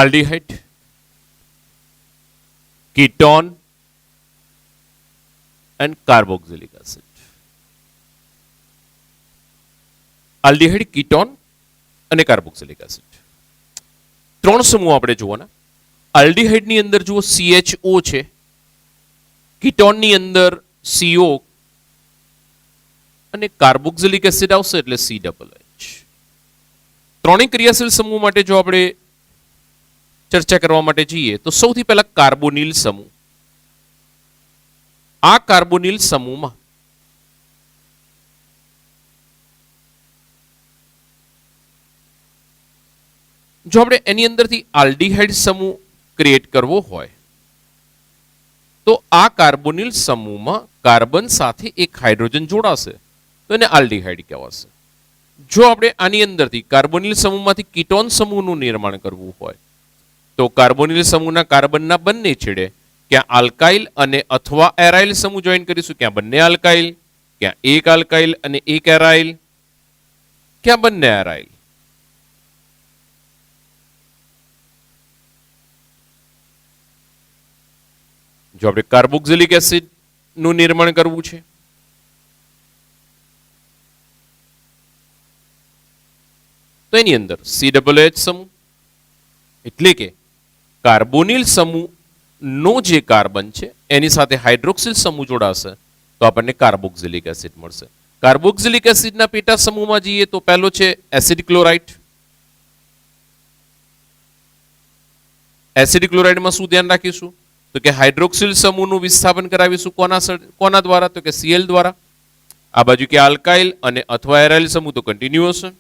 aldehyde, ketone and carboxylic acid. aldehyde, ketone અને carboxylic acid. ત્રણ સમૂહ આપણે જોવાના. આલ્ડીહાઇડ ની અંદર જુઓ CHO છે, કીટોન ની અંદર CO અને કાર્બોક્સિલિક એસિડ આવશે એટલે COH. ત્રણેય ક્રિયાશીલ સમૂહ માટે જો આપણે ચર્ચા કરવા માટે જઈએ તો સૌથી પહેલા કાર્બોનિલ સમૂહ. આ કાર્બોનિલ સમૂહમાં જો આપણે એની અંદરથી આલ્ડીહાઇડ સમૂહ ક્રિએટ કરવો હોય તો આ કાર્બોનિલ સમૂહમાં કાર્બન સાથે એક હાઇડ્રોજન જોડાશે તો એને આલ્ડીહાઇડ કહેવાશે. જો આપણે આની અંદરથી કાર્બોનિલ સમૂહમાંથી કીટોન સમૂહનું નિર્માણ કરવું હોય તો કાર્બોનિલ સમૂહના કાર્બનના બંને છેડે ક્યાં આલ્કાઇલ અને અથવા એરાઇલ સમૂહ જોઈન કરીશું, ક્યાં બંને આલ્કાઇલ, ક્યાં એક આલ્કાઇલ અને એક એરાઇલ, ક્યાં બંને એરાઇલ. જો આપણે કાર્બોક્સિલિક એસિડ નું નિર્માણ કરવું છે તો એની અંદર COH સમૂહ એટલે કે કાર્બોનિલ સમૂહ નો જે કાર્બન છે એની સાથે હાઇડ્રોક્સિલ સમૂહ જોડાશે તો આપણને કાર્બોક્સિલિક એસિડ મળશે. કાર્બોક્સિલિક એસિડના પેટા સમૂહમાં જઈએ તો પહેલો છે એસિડ ક્લોરાઇડ. એસિડ ક્લોરાઇડમાં શું ધ્યાન રાખીશું તો કે હાઇડ્રોક્સિલ સમૂહનું વિસ્થાપન કરાવીશું કોના દ્વારા તો કે Cl દ્વારા. આ બાજુ કે આલ્કાઇલ અને અથવા એરાઇલ સમૂહ તો કન્ટિન્યુ હશે.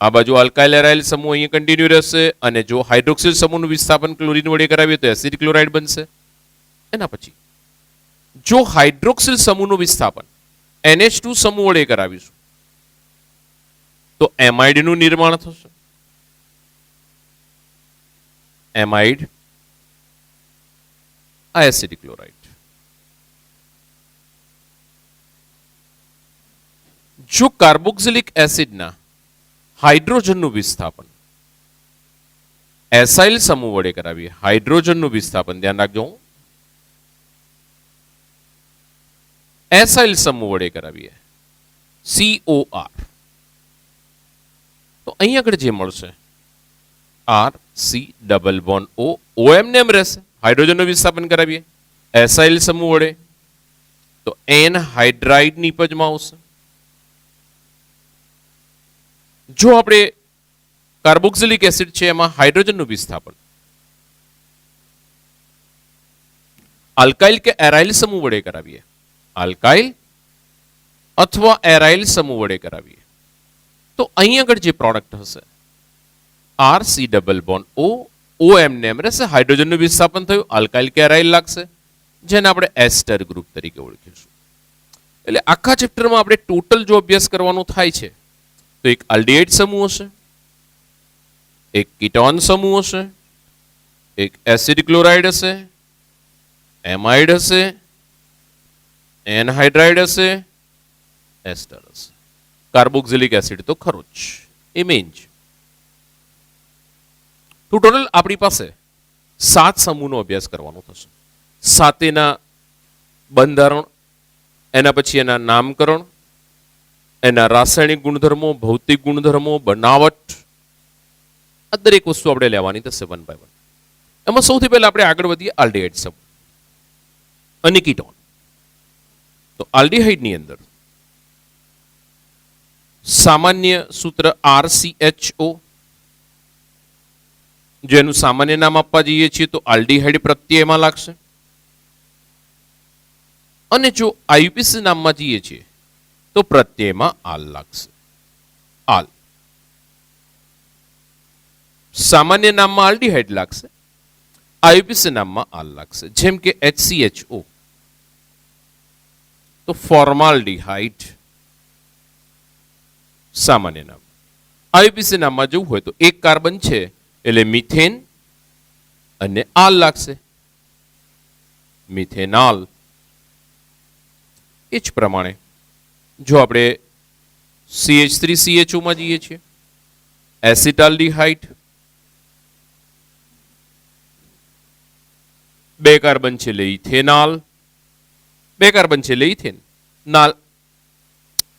આ બાજુ આલ્કાઇલ એરાઇલ સમૂહ અહીંયા કન્ટિન્યુ રહેશે અને જો હાઇડ્રોક્સિલ સમૂહનું વિસ્થાપન ક્લોરીન વડે કરાવીએ તો એસિડ ક્લોરાઇડ બનશે. એના પછી જો હાઇડ્રોક્સિલ સમૂહનું વિસ્થાપન NH2 સમૂહ વડે કરાવીશું તો એમાઇડનું નિર્માણ થશે. એમાઇડ આ એસિડ ક્લોરાઇડ. જો કાર્બોક્સિલિક એસિડના હાઇડ્રોજનનું વિસ્થાપન એસાઇલ સમૂહ વડે કરાવીએ, હાઇડ્રોજનનું વિસ્થાપન ધ્યાન રાખજો, એસાઇલ સમૂહ વડે કરાવીએ COR તો અહીં આગળ જે મળશે RC≡O, OM નેમ રહેશે. હાઇડ્રોજનનું વિસ્થાપન કરાવીએ એસાઇલ સમૂહ વડે તો N હાઇડ્રાઇડ નિપજમાં આવશે. જો આપણે કાર્બોક્સિલિક એસિડ છે એમાં હાઇડ્રોજનનું વિસ્થાપન આલ્કાઇલ કે એરાઇલ સમૂહ વડે કરાવીએ, આલ્કાઇલ અથવા એરાઇલ સમૂહ વડે કરાવીએ તો અહીં આગળ જે પ્રોડક્ટ હશે RC≡O, OM નેમ રહેશે. હાઇડ્રોજનનું વિસ્થાપન થયું, આલ્કાઇલ કે એરાઇલ લાગશે જેને આપણે એસ્ટર ગ્રુપ તરીકે ઓળખીશું. એટલે આખા ચેપ્ટરમાં આપણે ટોટલ જો અભ્યાસ કરવાનો થાય છે તો એક આલ્ડીહાઇડ સમૂહ હશે, એક કીટોન સમૂહ હશે, એક એસિડ ક્લોરાઇડ હશે, એમાઇડ હશે, એનહાઇડ્રાઇડ હશે, એસ્ટર હશે. કાર્બોક્સિલિક એસિડ તો ખરો જ, એ મેઇન છે. તો ટોટલ આપણી પાસે 7 સમૂહનો અભ્યાસ કરવાનો થશે. સાતેના બંધારણ, એના પછી એના નામકરણ, એના રાસાયણિક ગુણધર્મો, ભૌતિક ગુણધર્મો, બનાવટ, આ દરેક વસ્તુ આપણે લેવાની થશે 1 by 1. એમાં સૌથી પહેલા આપણે આગળ વધીએ આલ્ડીહાઇડ સમૂહ અને કીટોન. તો આલ્ડીહાઇડ ની અંદર સામાન્ય સૂત્ર RCHO, જેનું સામાન્ય નામ આપવા જઈએ છીએ તો આલ્ડીહાઇડ પ્રત્યયમાં લાગશે. અને જો IUPAC નામમાં જઈએ છીએ તો પ્રત્યયમાં આલ લાગશે. આલ સામાન્ય નામમાં આલ્ડીહાઇડ લાગશે, IUPAC નામમાં આલ લાગશે. જેમ કે HCHO તો ફોર્માલ્ડીહાઇડ સામાન્ય નામ. IUPAC નામમાં જવું હોય તો એક કાર્બન છે એટલે મિથેન અને આલ લાગશે, મિથેનાલ. એ જ પ્રમાણે જો આપણે CH3CHO માં જઈએ છીએ એસિટાલ્ડીહાઇડ બે કાર્બન છે એટલે ઇથેનાલ, બે કાર્બન છે એટલે ઇથેન, નાલ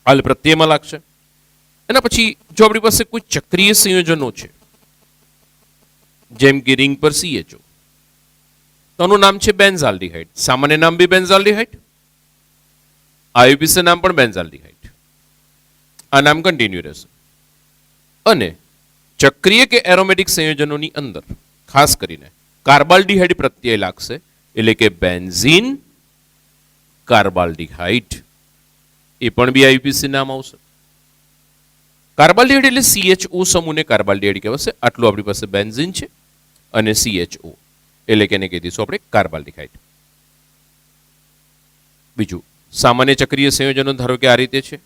હાલ પ્રત્યયમાં લાગશે. એના પછી જો આપણી પાસે કોઈ ચક્રીય સંયોજનો છે જેમ કે રિંગ પર CHO, તો આનું નામ છે બેન્ઝાલ્ડિહાઇડ. સામાન્ય નામ બી બેન્ઝાલ્ડિહાઇડ, આયુપીસી નામ પણ બેન્ઝાલ્ડિહાઇડ. આ નામ કન્ટિન્યુ રહેશે. અને ચક્રીય કે એરોમેટિક સંયોજનોની અંદર ખાસ કરીને કાર્બાલ્ડિહાઇડ પ્રત્યય લાગશે એટલે કે બેન્ઝીન કાર્બાલ્ડિહાઇડ, એ પણ બી આયુપીસી નામ આવશે. કાર્બાલ્ડિહાઇડ એટલે CHO સમૂહને કાર્બાલ્ડિહાઇડ કહેવાશે. આટલું આપણી પાસે બેન્ઝીન છે અને CHO એટલે કે એને કહી દઈશું આપણે કાર્બાલ્ડિહાઇડ. બીજું સામાન્ય ચક્રીય સંયોજનો ધારો કે આ રીતે છે.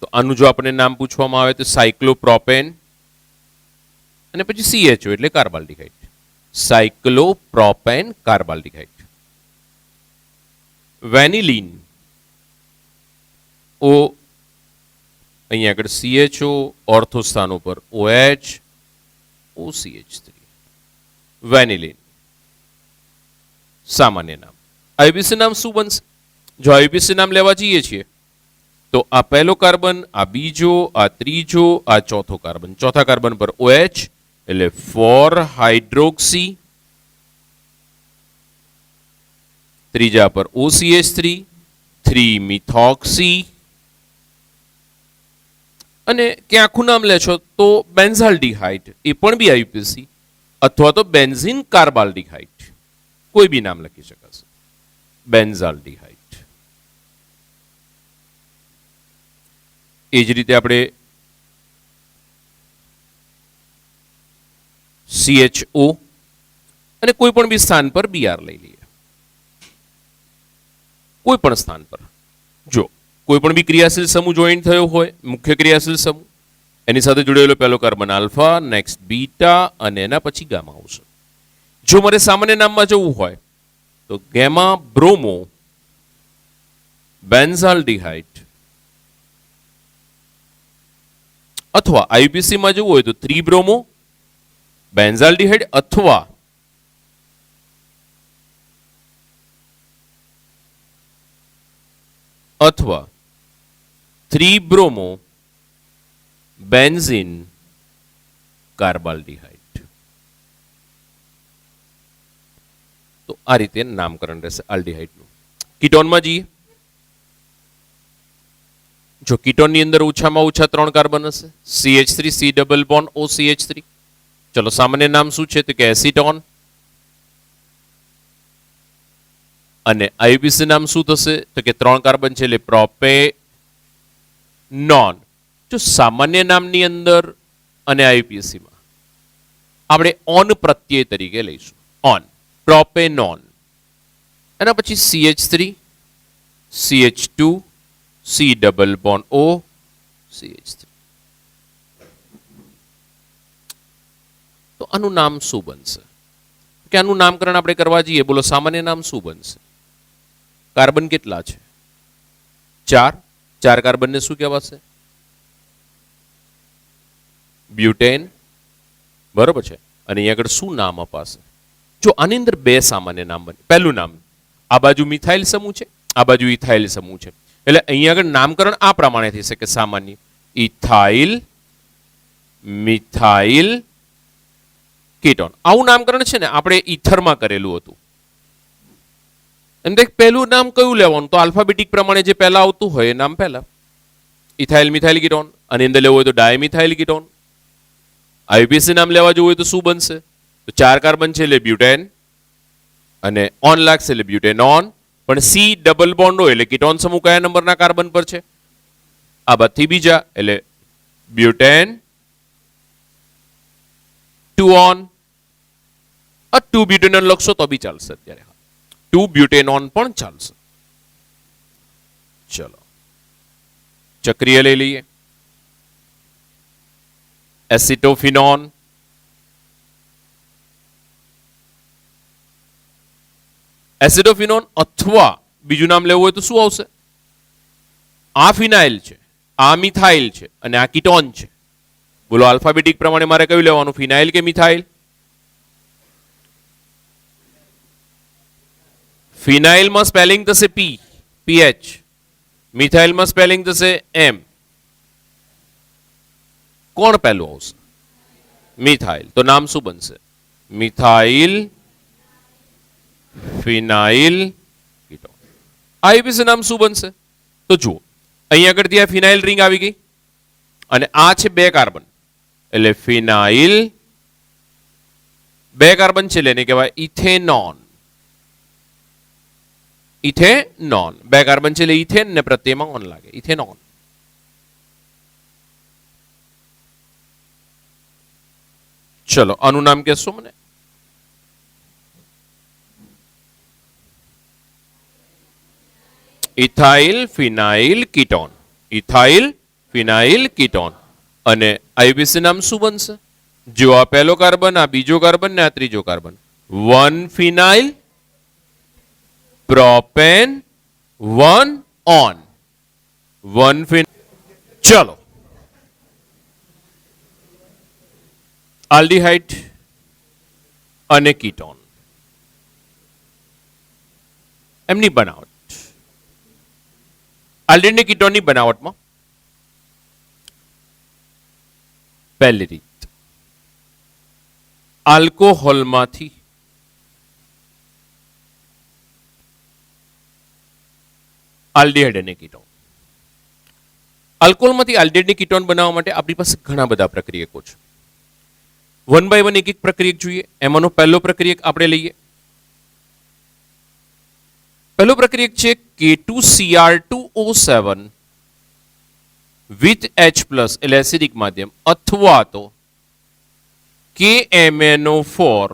તો આનું જો આપણને નામ પૂછવામાં આવે તો સાયક્લોપ્રોપેન અને પછી CHO એટલે કાર્બાલ્ડિહાઇડ. સાયક્લોપ્રોપેન કાર્બાલ્ડિહાઇડ. વેનિલીન ઓ અહીંયા આગળ CHO, ઓર્થો સ્થાન ઉપર OH OCH3. વેનિલીન સામાન્ય નામ. આયુપીસી નામ શું બનશે? જો આયુપીસી નામ લેવા જઈએ છીએ તો આ પહેલો કાર્બન, આ બીજો, આ ત્રીજો, આ ચોથો કાર્બન. ચોથા કાર્બન પર OH એટલે 4 હાઇડ્રોક્સી, ત્રીજા પર OCH3 3 મિથોક્સી. અને કે આખું નામ લેશો તો બેન્ઝાલ્ડિહાઇડ, એ પણ બી આયુપીસી, અથવા તો બેન્ઝીન કાર્બાલ્ડિહાઇડ, કોઈ બી નામ લખી શકાશે. બેન્ઝાલ્ડિહાઇડ. એ જ રીતે આપણે CHO અને કોઈ પણ બી સ્થાન પર BR લઈ લઈએ. કોઈ પણ સ્થાન પર જો કોઈ પણ બી ક્રિયાશીલ સમૂહ જોઈન્ટ થયો હોય, મુખ્ય ક્રિયાશીલ સમૂહ, એની સાથે જોડાયેલો પહેલો કાર્બન આલ્ફા, નેક્સ્ટ બીટા અને એના પછી ગામા આવશે. જો મારે સામાન્ય નામમાં જવું હોય તો ગેમા બ્રોમો બેન્ઝાલ્ડિહાઇડ, અથવા આયુપીસી માં જવું હોય તો 3 બ્રોમો બેન્ઝાલ્ડિહાઇડ અથવા અથવા 3 બ્રોમો બેન્ઝીન કાર્બાલ્ડિહાઇડ. તો આ રીતે નામકરણ રહેશે આલ્ડિહાઇડનું. કીટોનમાં જઈએ. જો કીટોનની અંદર ઓછામાં ઓછા 3 કાર્બન હશે, CH3 C double bond OCH3. ચલો સામાન્ય નામ શું છે તો કે એસિટોન. અને આયુપીસી નામ શું થશે તો કે 3 કાર્બન છે એટલે પ્રોપેનોન. જો સામાન્ય નામની અંદર અને આયુપીસી માં આપણે ઓન પ્રત્યય તરીકે લઈશું, ઓન પ્રોપેનોન. એના પછી CH3 CH2 C double bond O CH3. તો આનું નામ શું બનશે કે આનું નામકરણ આપણે કરવા જઈએ, બોલો સામાન્ય નામ શું બનશે? કાર્બન કેટલા છે? 4. 4 કાર્બનને શું કહેવાશે? બ્યુટેન. બરોબર છે. અને અહીંયા આગળ શું નામ અપાશે? જો આની અંદર 2 સામાન્ય નામ બને. પહેલું નામ, આ બાજુ મિથાઇલ સમૂહ છે, આ બાજુ ઇથાઇલ સમૂહ છે, એટલે અહીંયા આગળ નામકરણ આ પ્રમાણે થઈ શકે. સામાન્ય ઇથાઇલ મિથાઇલ કીટોન. આવું નામકરણ છે ને આપણે ઇથરમાં કરેલું હતું. એમ દેખ પહેલું નામ કયું લેવાનું? તો આલ્ફાબેટિક પ્રમાણે જે પહેલા આવતું હોય એ નામ પહેલા. Ethyl methyl ketone. આની અંદર લેવું હોય તો ડાયમિથાઇલ કીટોન. આયુપીસી નામ લેવા જવું હોય તો શું બનશે? તો 4 કાર્બન છે એટલે બ્યુટેન, અને ઓન લાગશે એટલે બ્યુટેનોન. પણ સી ડબલ બોન્ડ હોય એટલે કીટોન સમૂહ કયા નંબરના કાર્બન પર છે? આ બાદથી બીજા એટલે બ્યુટેન 2 ઓન. 2 બ્યુટેનોન લખશો તો બી ચાલશે. અત્યારે 2 બ્યુટેનોન પણ ચાલશે. ચલો ચક્રીય લઈ લઈએ. એસિટોફિનોન, એસિડોફિનોન, અથવા બીજું નામ લેવું હોય તો શું આવશે? આ ફિનાઇલ છે, આ મિથાઇલ છે અને આ કીટોન છે. બોલો આલ્ફાબેટિક પ્રમાણે મારે કયું લેવાનું, ફિનાઇલ કે મિથાઇલ? ફિનાઇલમાં સ્પેલિંગ થશે પી, પીએચ. મિથાઇલમાં સ્પેલિંગ થશે એમ. કોણ પહેલું આવશે? મિથાઇલ. તો નામ શું બનશે? મિથાઇલ ફિનાઇલ કીટોન. આઈપીસી નામ શું બનશે? તો જુઓ, અહીંયા આગળથી આ ફિનાઇલ રિંગ આવી ગઈ અને આ છે 2 કાર્બન, એટલે ફિનાઇલ 2 કાર્બન છે, એને કહેવાય ઇથેનોન. ઇથેનોન 2 કાર્બન છે એટલે ઇથેન ને પ્રત્યયમાં ઓન લાગે, ઇથેનોન. ચલો આનું નામ કહેશો મને? ઇથાઇલ ફિનાઇલ કીટોન. ઇથાઇલ ફિનાઇલ કીટોન. અને આઈયુપીએસી નામ શું બનશે? જો આ પહેલો કાર્બન, આ બીજો કાર્બન ને આ ત્રીજો કાર્બન, 1 ફિનાઇલ પ્રોપેન 1 ઓન, 1 ફિનાઇલ. ચલો આલ્ડીહાઇડ અને કીટોન એમની બનાવટ. આલ્ડીહાઇડ ને કીટોનની બનાવટમાં પહેલી રીત, આલ્કોહોલમાંથી આલ્ડીહાઇડ અને કીટોન. આલ્કોહોલમાંથી આલ્ડીહાઇડ અને કીટોન બનાવવા માટે આપણી પાસે ઘણા બધા પ્રક્રિયકો છે. 1 બાય 1 એક એક પ્રક્રિયક જોઈએ. એમાંનો પહેલો પ્રક્રિયક આપણે લઈએ. પહેલો પ્રક્રિયક છે K2Cr2O7 વિથ H+ એટલે એસિડિક માધ્યમ, અથવા તો KMnO4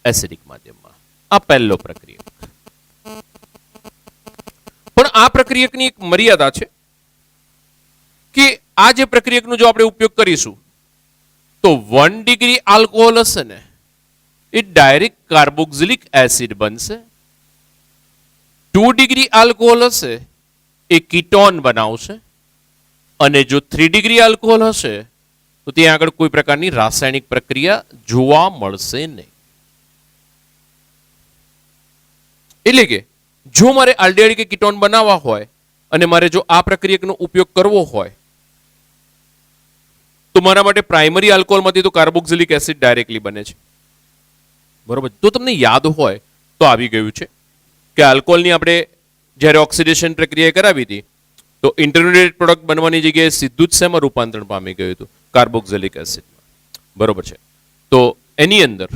એસિડિક માધ્યમમાં. આ પહેલો પ્રક્રિયક. પણ આ પ્રક્રિયકની એક મર્યાદા છે કે આ જે પ્રક્રિયકનો જો આપણે ઉપયોગ કરીશું તો 1 ડિગ્રી આલ્કોહોલ હશે ને એ ડાયરેક્ટ કાર્બોક્સિલિક એસિડ બનશે. 2 ડિગ્રી આલ્કોહોલ હશે એ કીટોન બનાવશે. અને જો 3 ડિગ્રી આલ્કોહોલ હશે તો ત્યાં આગળ કોઈ પ્રકારની રાસાયણિક પ્રક્રિયા જોવા મળશે નહીં. એટલે કે જો મારે આલ્ડીહાઇડ કે કીટોન બનાવવા હોય અને મારે જો આ પ્રક્રિયકનો ઉપયોગ કરવો હોય તો મારા માટે પ્રાઇમરી આલ્કોહોલમાંથી તો કાર્બોક્સિલિક એસિડ ડાયરેક્ટલી બને છે. બરોબર? તો તમને યાદ હોય તો આવી ગયું છે કે આલ્કોહોલની આપણે જ્યારે ઓક્સિડેશન પ્રક્રિયા કરાવી હતી તો ઇન્ટરમીડિયેટ પ્રોડક્ટ બનવાની જગ્યાએ સીધું જ શેમાં રૂપાંતરણ પામી ગયું હતું? કાર્બોક્સિલિક એસિડમાં. બરોબર છે? તો એની અંદર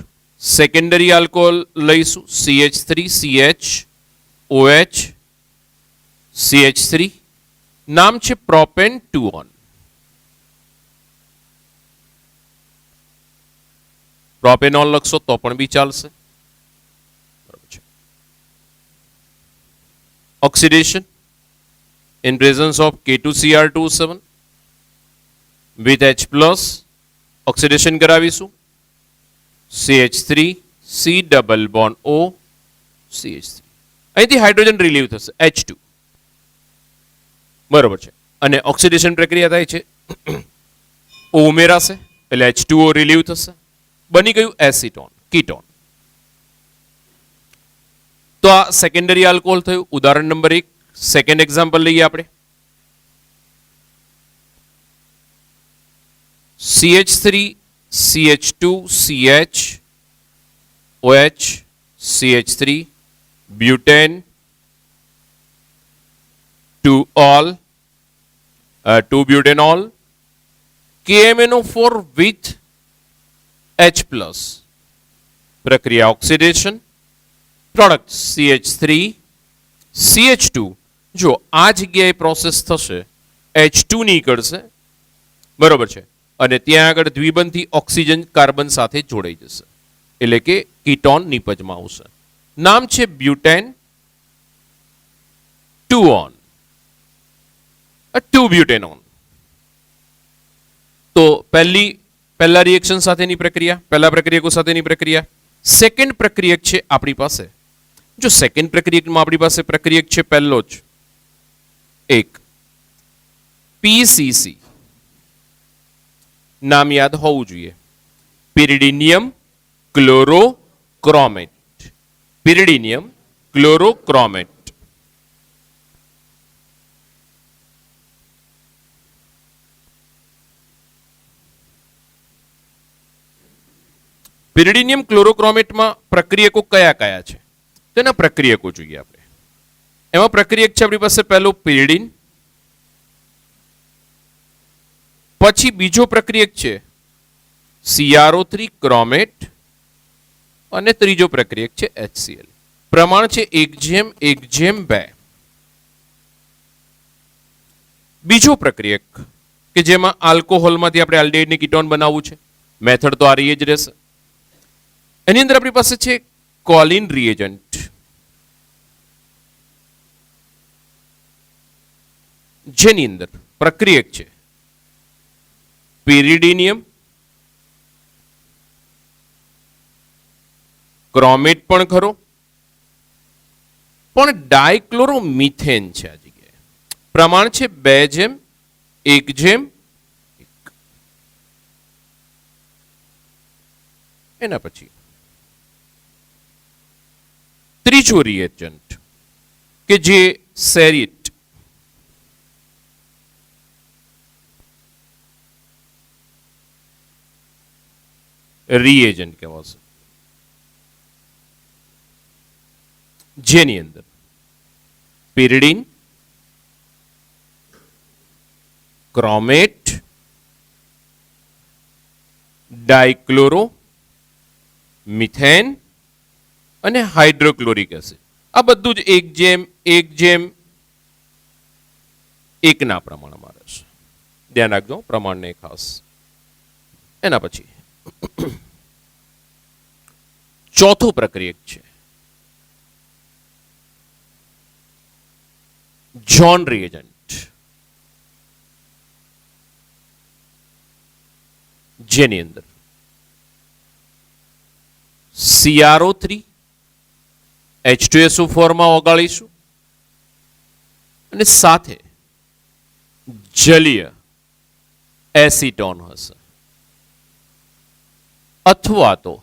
સેકન્ડરી આલ્કોહોલ લઈશું, CH3CHOH CH3, નામ છે પ્રોપેન 2 ઓન. પ્રોપેનોલ લખશો તો પણ બી ચાલશે. Oxidation in presence of K2Cr2O7 with H+, oxidation કરાવીશું, CH3 C double bond O CH3. અહીંથી હાઇડ્રોજન રિલીવ થશે H2. બરોબર છે? અને ઓક્સિડેશન પ્રક્રિયા થાય છે, O ઉમેરાશે એટલે H2O રિલીવ થશે, બની ગયું એસિટોન, કીટોન. તો આ સેકન્ડરી આલ્કોહોલ થયું. ઉદાહરણ નંબર 1, સેકન્ડ એક્ઝામ્પલ લઈએ આપણે. CH3 CH2 CH OH CH3 butane 2 butanol KMnO4 with H+, પ્રક્રિયા ઓક્સિડેશન, પ્રોડક્ટ CH3 CH2. જો આ જગ્યાએ પ્રોસેસ થશે H2 નીકળશે. બરોબર છે? અને ત્યાં આગળ દ્વિબંધી ઓક્સિજન કાર્બન સાથે જોડાઈ જશે એટલે કે કીટોન નિપજમાં આવશે. નામ છે બ્યુટેન 2 ઓન, 2 બ્યુટેનોન. તો પહેલા રિએક્શન સાથેની પ્રક્રિયા, પહેલા પ્રક્રિયકો સાથેની પ્રક્રિયા. સેકન્ડ પ્રક્રિયક છે આપણી પાસે. જો સેકન્ડ પ્રક્રિયકમાં આપણી પાસે પ્રક્રિયક છે પહેલો જ એક PCC નામ યાદ હોવું જોઈએ. પિરિડિનિયમ ક્લોરોક્રોમેટ. પિરિડિનિયમ ક્લોરોક્રોમેટ. પિરિડિનિયમ ક્લોરોક્રોમેટમાં પ્રક્રિયકો કયા કયા છે? તેના પ્રક્રિયકો જોઈએ આપણે. એમાં પ્રક્રિયક છે આપણી પાસે પહેલું પિરિડિન, પછી બીજો પ્રક્રિયક છે CrO3 ક્રોમેટ અને ત્રીજો પ્રક્રિયક છે HCl. પ્રમાણ છે 1:1:2. બીજો પ્રક્રિયક કે જેમાં આલ્કોહોલમાંથી આપણે આલ્ડિહાઇડને કીટોન બનાવવું છે, મેથડ તો આ રહી જ રહેશે. એની અંદર આપણી પાસે છે કોલિન રિએજન્ટ. જેની અંદર પ્રક્રિયક છે પિરિડિનિયમ, ક્રોમેટ પણ ખરો, પણ ડાયક્લોરોમિથેન છે આ જગ્યાએ. પ્રમાણ છે 2:1:1. એના પછી ત્રીજો રિએજન્ટ કે જે સેરિટ રિએજન્ટ કહેવાશે, જેની અંદર પિરિડિન, ક્રોમેટ, ડાયક્લોરો મિથેન અને હાઇડ્રોક્લોરિક એસિડ, આ બધું જ 1:1:1 ના પ્રમાણમાં રહેશે. ધ્યાન રાખજો પ્રમાણને ખાસ. એના પછી ચોથું પ્રક્રિયક છે જોન રિએજન્ટ, જેની અંદર CrO3 H2SO4 માં ઓગાળીશું અને સાથે જલીય એસિટોન હશે, અથવા તો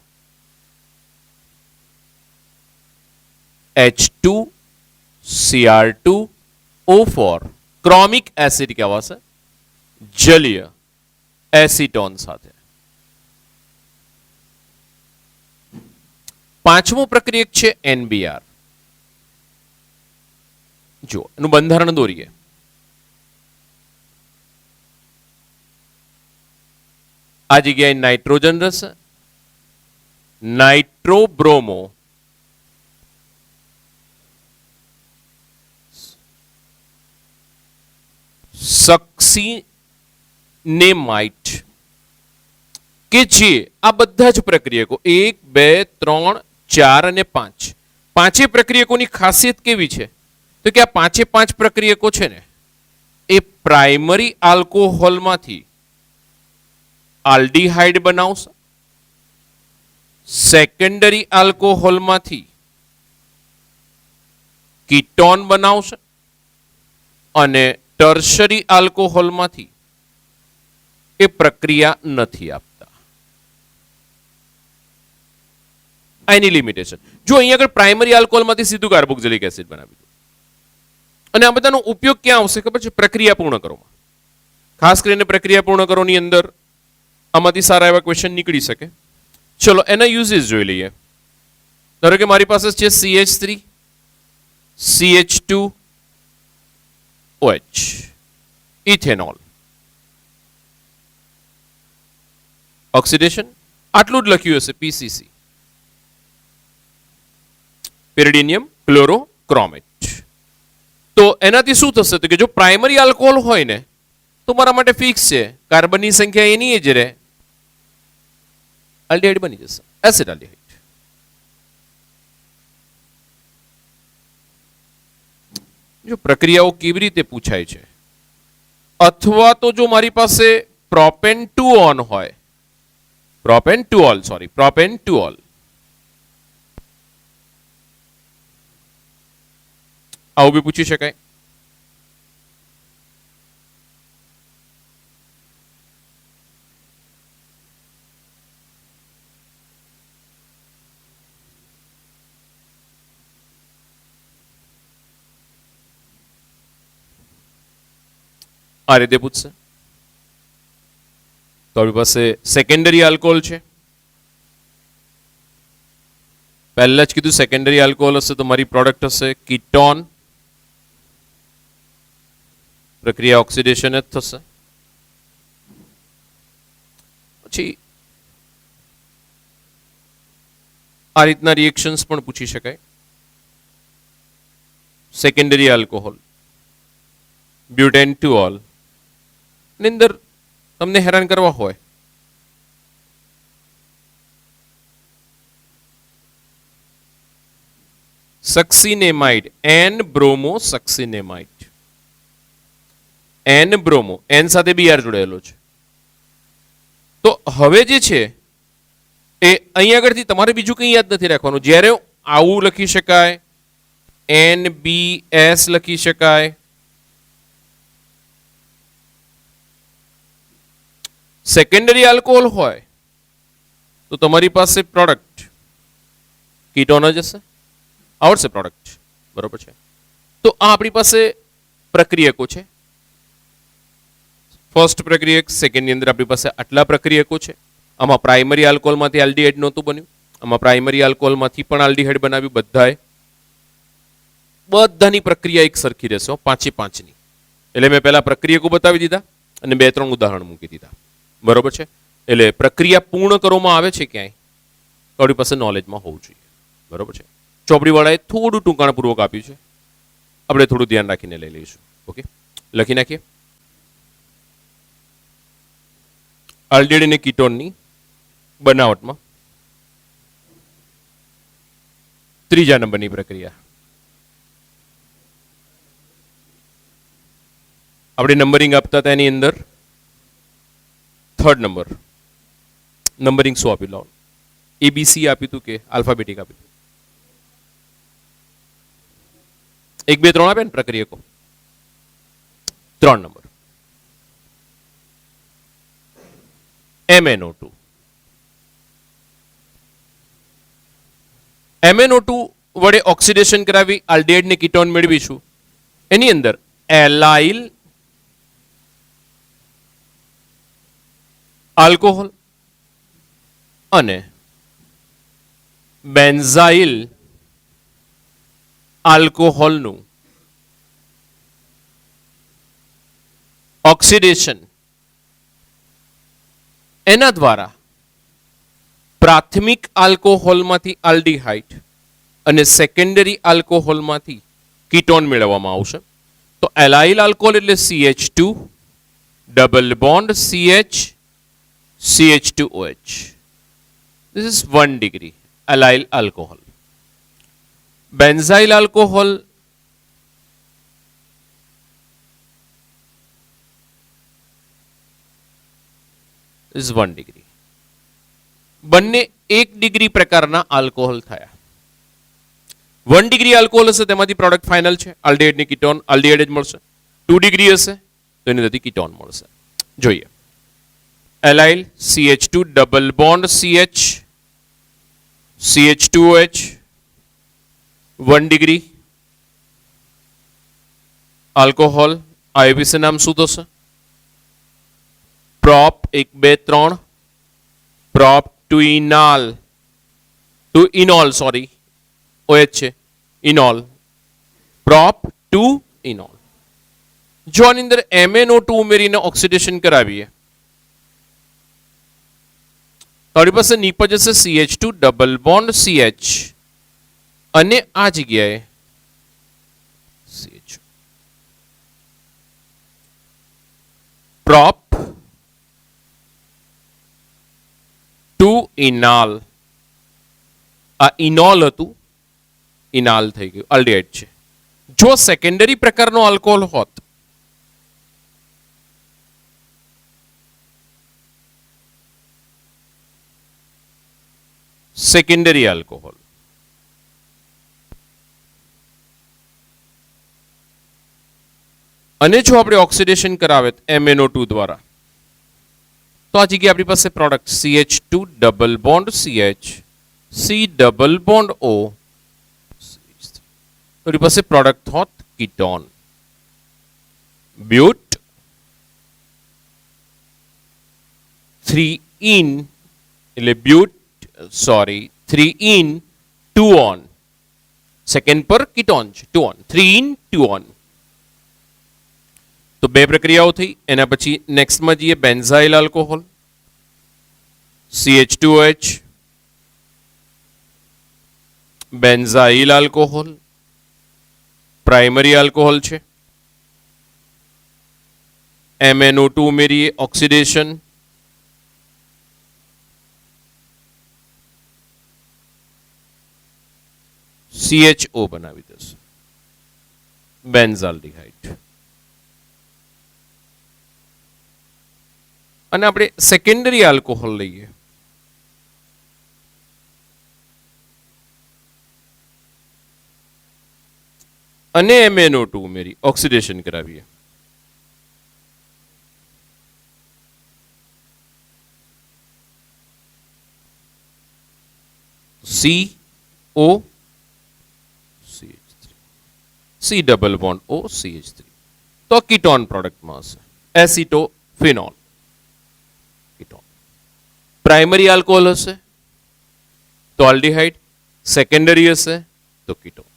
H2Cr2O4 ક્રોમિક એસિડ કહેવાશે જલીય એસિટોન સાથે. પાંચમું પ્રક્રિયક છે NBr. જો એનું બંધારણ દોરીએ. આ જગ્યાએ નાઇટ્રોજન રહેશે, નાઇટ્રોબ્રોમો સક્સીનેમાઇટ, કે જે આ બધા જ પ્રક્રિયકો 1, 2, 3, 4 અને 5 પાંચે પ્રક્રિયકોની ખાસિયત કેવી છે તો કે આ પાંચે પાંચ પ્રક્રિયકો છે ને એ પ્રાઇમરી આલ્કોહોલમાંથી આલ્ડીહાઇડ બનાવશે, સેકન્ડરી આલ્કોહોલમાંથી કીટોન બનાવશે અને ટર્શરી આલ્કોહોલમાંથી એ પ્રક્રિયા નથી આપતા. એની લિમિટેશન જો અહીંયા આગળ પ્રાઇમરી આલ્કોહોલમાંથી સીધું કાર્બોક્સિલિક એસિડ બનાવી દો અને આ બધાનો ઉપયોગ ક્યાં આવશે ખબર છે? પ્રક્રિયા પૂર્ણ કરવામાં. ખાસ કરીને પ્રક્રિયા પૂર્ણ કરોની અંદર આમાંથી સારા એવા ક્વેશ્ચન નીકળી શકે. ચલો એના યુઝીસ જોઈ લઈએ. ધારો કે મારી પાસે છે CH3 CH2OH ઇથેનોલ. ઓક્સિડેશન આટલું જ લખ્યું હશે PCC, પેરિડિનિયમ ક્લોરોક્રોમેટ. તો એનાથી શું થશે તો કે જો પ્રાઇમરી આલ્કોહોલ હોય ને તો મારા માટે ફિક્સ છે કાર્બનની સંખ્યા એની જ રહે, આલ્ડીહાઇડ બની જશે, એસિડ આલ્ડીહાઇડ. જો પ્રક્રિયાઓ કેવી રીતે પૂછાય છે, અથવા તો જો મારી પાસે પ્રોપેન્ટુઓન હોય, પ્રોપેન્ટુઓલ આવું બી પૂછી શકાય. આ રીતે પૂછશે. તો આપણી પાસે સેકન્ડરી આલ્કોહોલ છે. પહેલા જ કીધું સેકન્ડરી આલ્કોહોલ હશે તો મારી પ્રોડક્ટ હશે કીટોન. પ્રક્રિયા ઓક્સિડેશન જ થશે. પછી આ રીતના રિએક્શન્સ પણ પૂછી શકાય. સેકન્ડરી આલ્કોહોલ બ્યુટેન્ટુઓલ ની અંદર તમને હેરાન કરવા હોય succinimide, N bromo succinimide, N bromo, N સાથે બીઆર જોડાયેલો છે. તો હવે જે છે એ અહીં આગળથી તમારે બીજું કંઈ યાદ નથી રાખવાનું. જ્યારે આવું લખી શકાય, એન બી એસ લખી શકાય, સેકન્ડરી આલ્કોહોલ હોય તો તમારી પાસે પ્રોડક્ટ કીટોન જ હશે. આવડશે પ્રોડક્ટ, બરોબર છે. તો આ આપણી પાસે પ્રક્રિયકો છે. ફર્સ્ટ પ્રક્રિયક, સેકન્ડ ની અંદર આપણી પાસે આટલા પ્રક્રિયકો છે. આમાં પ્રાઇમરી આલ્કોહોલમાંથી આલ્ડીહાઇડ નહોતું બન્યું, આમાં પ્રાઇમરી આલ્કોહોલમાંથી પણ આલ્ડીહાઇડ બનાવ્યું. બધાની પ્રક્રિયા એક સરખી રહેશે, 5 ની. એટલે મેં પહેલા પ્રક્રિયકો બતાવી દીધા અને 2-3 ઉદાહરણ મૂકી દીધા, બરોબર છે. એટલે પ્રક્રિયા પૂર્ણ કરવામાં આવે છે ક્યાંય તો આપણી પાસે નોલેજમાં હોવું જોઈએ, બરોબર છે. ચોપડીવાળાએ થોડું ટૂંકાણપૂર્વક આપ્યું છે, આપણે થોડું ધ્યાન રાખીને લઈ લઈશું. ઓકે, લખી નાખીએ. આલ્ડીહાઇડ અને કીટોનની બનાવટમાં ત્રીજા નંબરની પ્રક્રિયા આપણે નંબરિંગ આપતા હતા એની અંદર થર્ડ નંબર. નંબરિંગ શું આપ્યું? લાવો, એબીસી આપ્યું હતું કે આલ્ફાબેટિક આપ્યું હતું? 1, 2, 3 આપે ને પ્રક્રિયકો. 3 નંબર MnO2. MnO2 વડે ઓક્સિડેશન કરાવી આલ્ડીહાઇડ ને કીટોન મેળવીશું. એની અંદર એલાઇલ આલ્કોહોલ અને બેન્ઝાઇલ આલ્કોહોલનું ઓક્સિડેશન એના દ્વારા પ્રાથમિક આલ્કોહોલમાંથી આલ્ડીહાઇડ અને સેકન્ડરી આલ્કોહોલમાંથી કીટોન મેળવવામાં આવશે. તો એલાઇલ આલ્કોહોલ એટલે CH2 double bond CH CH2OH. This is 1 degree allyl alcohol. Benzyl alcohol is 1 degree. બંને 1 ડિગ્રી પ્રકારના આલ્કોહોલ થયા. 1 ડિગ્રી આલ્કોહોલ હશે તેમાંથી પ્રોડક્ટ ફાઇનલ છે આલ્ડીહાઇડ ને કીટોન. આલ્ડીહાઇડ જ મળશે. 2 ડિગ્રી હશે તો એની કીટોન મળશે. જોઈએ, allyl CH2 double bond CH CH2OH 1 degree alcohol. IUPAC નામ શું થશે? Prop 1, 2, 3 prop two enol sorry OH છે ઇનોલ. Prop two ઇનોલ. જો આની અંદર MnO2 ઉમેરીને ઓક્સિડેશન કરાવીએ આપણી પાસે નીપજ હશે CH2 ડબલ બોન્ડ CH અને આ જગ્યાએ CH પ્રોપ ટુ ઇનાલ. આ ઇનોલ હતું, ઇનાલ થઈ ગયું, આલ્ડીહાઇડ છે. જો સેકન્ડરી પ્રકારનો આલ્કોહોલ હોત સેકન્ડરી આલ્કોહોલ અને જો આપણે ઓક્સિડેશન કરાવે MnO2 દ્વારા તો આ જગ્યાએ આપણી પાસે product CH2 double bond CH C double bond O આપણી પાસે પ્રોડક્ટ હોત કીટોન. બ્યુટ 3 in એટલે બ્યુટ સોરી 3 in 2 on સેકન્ડ પર કીટોન છે 2 on 3 in 2 on તો બે પ્રક્રિયાઓ થઈ એના પછી નેક્સ્ટમાં જઈએ benzyl alcohol CH2OH benzyl alcohol primary alcohol છે MnO2 ઉમેરીએ ઓક્સિડેશન CHO બનાવી દેશે બેન્ઝાલ્ડિહાઇડ અને આપણે સેકન્ડરી આલ્કોહોલ લઈએ અને MnO2 ઉમેરી ઓક્સિડેશન કરાવીએ CO CH3 C double bond O CH3 તો કીટોન પ્રોડક્ટમાં હશે એસિટોફિનોલ કીટોન પ્રાઇમરી આલ્કોહોલ હશે તો આલ્ડિહાઇડ સેકન્ડરી હશે તો કીટોન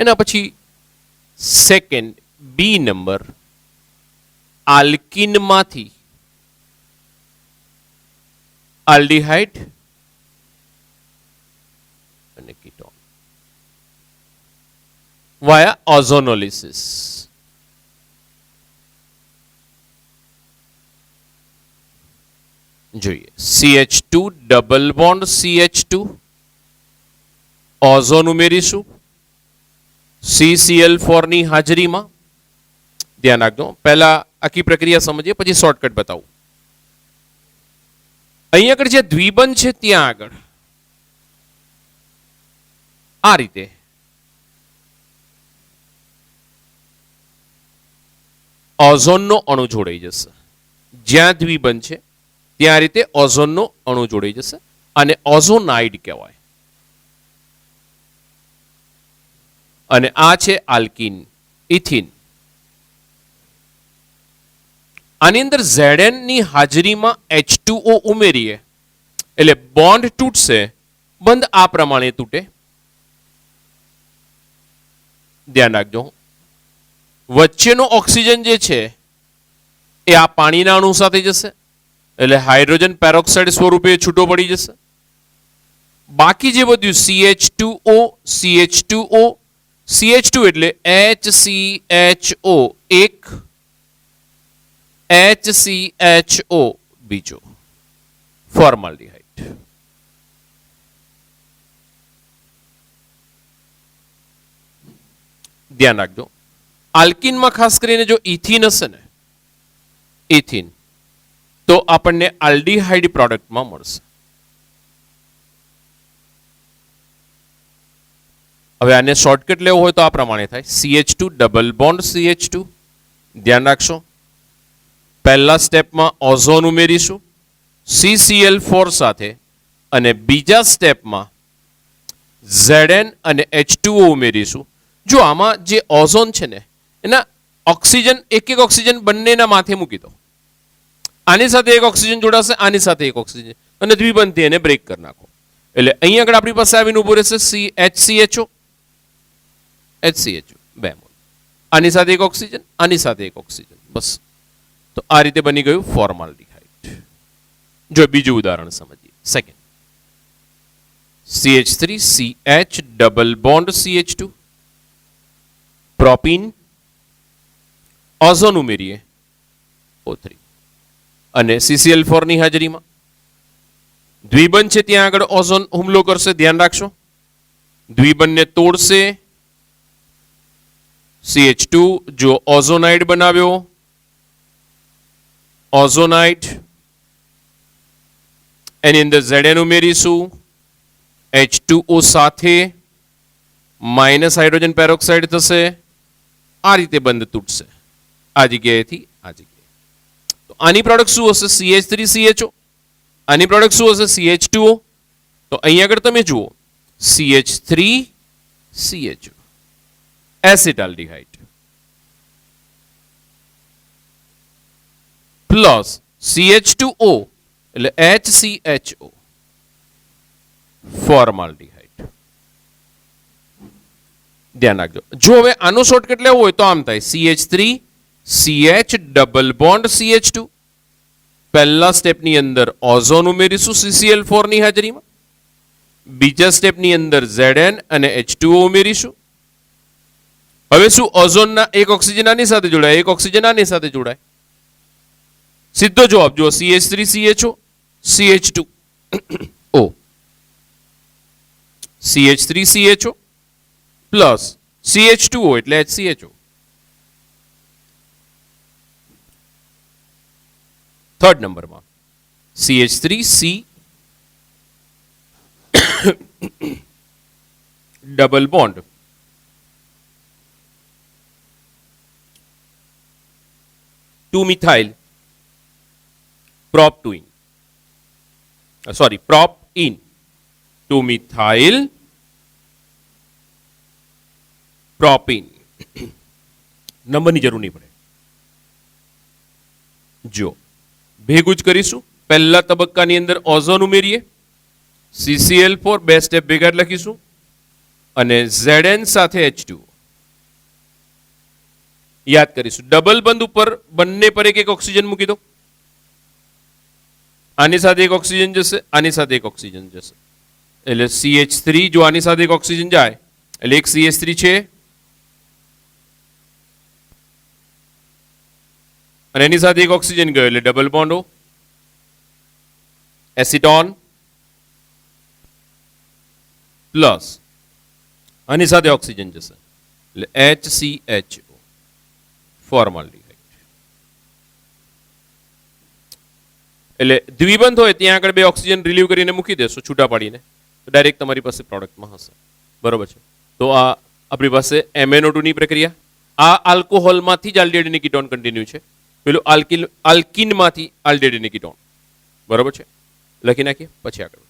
એના પછી સેકન્ડ બી નંબર આલ્કિનમાંથી આલ્ડિહાઇડ અને કીટોન વાયા ઓઝોનોલિસિસ જોઈએ CH2 double bond CH2 ozone ઉમેરીશું CCl4 ની હાજરીમાં ધ્યાન રાખજો પહેલા આખી પ્રક્રિયા સમજીએ પછી શોર્ટકટ બતાવું અહીં આગળ જે દ્વિબંધ છે ત્યાં આગળ આ રીતે ઓઝોનનો અણુ જોડાઈ જશે જ્યાં દ્વિબંધ છે ત્યાં રીતે ઓઝોનનો અણુ જોડાઈ જશે અને ઓઝોનાઇડ કહેવાય અને આ છે આલ્કીન ઇથિન આની અંદર Zn ની હાજરીમાં H2O ઉમેરીએ એટલે બોન્ડ તૂટશે બંધ આ પ્રમાણે તૂટે ધ્યાન રાખજો વચ્ચેનો ઓક્સિજન જે છે એ આ પાણીના અણુ સાથે જશે એટલે હાઇડ્રોજન પેરોક્સાઇડ સ્વરૂપે છૂટો પડી જશે બાકી જે બધું CH2O CH2O CH2 એટલે HCHO એક HCHO બીજો ફોર્માલ્ડિહાઇડ ધ્યાન રાખજો આલ્કિનમાં ખાસ કરીને જો ઇથિન હશે ને ઇથિન તો આપણને આલ્ડિહાઇડ પ્રોડક્ટમાં મળશે હવે આને શોર્ટકટ લેવો હોય તો આ પ્રમાણે થાય CH2 ડબલ બોન્ડ CH2 ધ્યાન રાખશો પહેલા સ્ટેપમાં ઓઝોન ઉમેરીશું CCl4 સાથે અને બીજા સ્ટેપમાં Zn અને H2O ઉમેરીશું જો આમાં જે ઓઝોન છે ને એના ઓક્સિજન એક ઓક્સિજન બંનેના માથે મૂકી દો આની સાથે એક ઓક્સિજન જોડાશે આની સાથે એક ઓક્સિજન અને દ્વિબંધથી એને બ્રેક કરી નાખો એટલે અહીં આગળ આપણી પાસે આવીને ઉભો રહેશે HCHO બે મોલ આની સાથે એક ઓક્સિજન આની સાથે એક ઓક્સિજન બસ તો આ રીતે બની ગયું ફોર્માલ્ડિહાઇડ જો બીજું ઉદાહરણ સમજીએ second CH3CH double bond CH2 propyne ozone ઉમેરીએ O3 અને CCl4 ની હાજરીમાં દ્વિબંધ છે ત્યાં આગળ ઓઝોન હુમલો કરશે ધ્યાન રાખશો દ્વિબંધને તોડશે CH2 જો ઓઝોનાઇડ બનાવ્યો ઓઝોનાઇડ એની અંદર Zn ઉમેરીશું H2O સાથે માઇનસ હાઇડ્રોજન પેરોક્સાઇડ થશે આ રીતે બંધ તૂટશે આ જગ્યાએથી આ જગ્યાએ તો આની પ્રોડક્ટ શું હશે CH3CHO આની પ્રોડક્ટ શું હશે CH2O તો અહીં આગળ તમે જુઓ CH3CHO એસિટાલ્ડિહાઇડ પ્લસ CH2O એટલે HCHO ફોર્માલ્ડિહાઇડ. ધ્યાન રાખજો. જો હવે આનો શોર્ટકટ લેવો હોય તો આમ થાય CH3 CH double bond CH2. પહેલા સ્ટેપની અંદર ઓઝોન ઉમેરીશું CCl4 ની હાજરીમાં. બીજા સ્ટેપની અંદર Zn અને H2O ઉમેરીશું. હવે શું ઓઝોનના એક ઓક્સિજન આની સાથે જોડાય, એક ઓક્સિજન આની સાથે જોડાય. સીધો જવાબ જુઓ, CH3 CHO CH2O CH3 CHO plus CH2O એટલે HCHO. થર્ડ નંબરમાં CH3C double bond two methyl prop 2 in prop in 2 methyl propene. નંબરની જરૂર નહીં પડે. જો ભેગું જ કરીશું. પહેલા તબક્કાની અંદર ઓઝોન ઉમેરીએ, CCl4 બે સ્ટેપ ભેગા લખીશું અને Zn સાથે H2 યાદ કરીશું. ડબલ બંધ ઉપર બંને પર એક એક ઓક્સિજન મૂકી દો. આની સાથે એક ઓક્સિજન જશે, આની સાથે એક ઓક્સિજન જશે એટલે CH3 જો આની સાથે એક ઓક્સિજન જાય એટલે એક CH3 છે અને એની સાથે એક ઓક્સિજન ગયો એટલે double bond O acetone plus આની સાથે ઓક્સિજન જશે એટલે HCHO ફોર્માલ્ડિહાઇડ. એટલે દ્વિબંધ હોય ત્યાં આગળ બે ઓક્સિજન રિલીવ કરીને મૂકી દેશો છૂટા પાડીને તો ડાયરેક્ટ તમારી પાસે પ્રોડક્ટમાં હશે. બરોબર છે. તો આ આપણી પાસે MnO2 ની પ્રક્રિયા. આ આલ્કોહોલમાંથી જ આલ્ડિહાઇડની કીટોન કન્ટિન્યુ છે. પેલું આલ્કીનમાંથી આલ્ડિહાઇડની કીટોન. બરોબર છે. લખી નાખીએ પછી આગળ.